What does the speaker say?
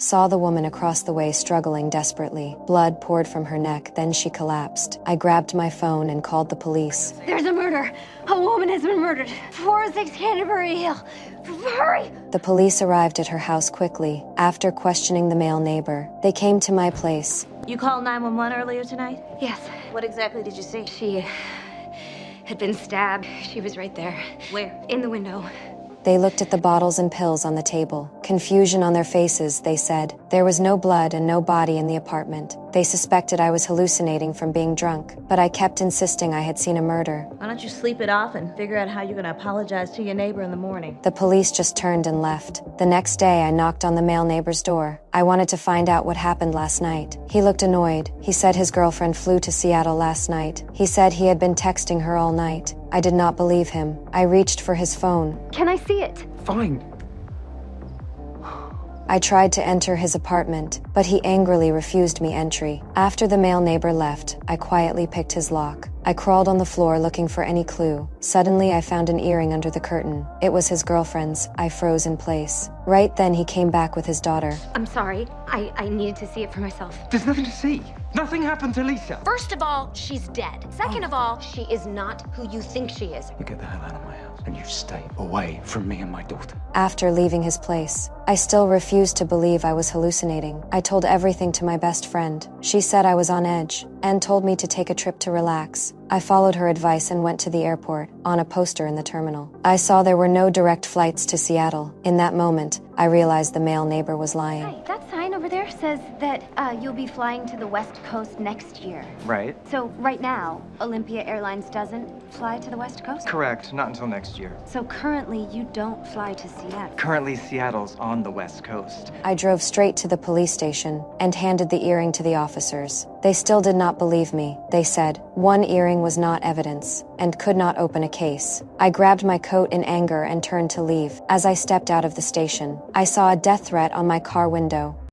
saw the woman across the way struggling desperately. Blood poured from her neck, then she collapsed. I grabbed my phone and called the police. There's a murder. A woman has been murdered. 406 Canterbury Hill. Hurry! The police arrived at her house quickly. After questioning the male neighbor, they came to my place. You called 911 earlier tonight? Yes. What exactly did you see? She had been stabbed. She was right there. Where? In the window. They looked at the bottles and pills on the table. Confusion on their faces, they said. There was no blood and no body in the apartment. They suspected I was hallucinating from being drunk, but I kept insisting I had seen a murder. Why don't you sleep it off and figure out how you're gonna apologize to your neighbor in the morning? The police just turned and left. The next day, I knocked on the male neighbor's door. I wanted to find out what happened last night. He looked annoyed. He said his girlfriend flew to Seattle last night. He said he had been texting her all night. I did not believe him. I reached for his phone. Can I see it? Fine. I tried to enter his apartment, but he angrily refused me entry. After the male neighbor left, I quietly picked his lock. I crawled on the floor looking for any clue. Suddenly, I found an earring under the curtain. It was his girlfriend's. I froze in place. Right then, he came back with his daughter. I'm sorry. I needed to see it for myself. There's nothing to see. Nothing happened to Lisa. First of all, she's dead. Second of all, she is not who you think she is. You get the hell out of my house and you stay away from me and my daughter. After leaving his place, I still refused to believe I was hallucinating. I told everything to my best friend. She said I was on edge and told me to take a trip to relax. I followed her advice and went to the airport, on a poster in the terminal. I saw there were no direct flights to Seattle. In that moment, I realized the male neighbor was lying. Hi, that sign over there says that you'll be flying to the West Coast next year. Right. So right now, Olympia Airlines doesn't fly to the West Coast? Correct. Not until next year. So currently, you don't fly to Seattle. Currently, Seattle's on the West Coast. I drove straight to the police station and handed the earring to the officers. They still did not believe me. They said, one earring was not evidence and could not open a case. I grabbed my coat in anger and turned to leave. As I stepped out of the station, I saw a death threat on my car window.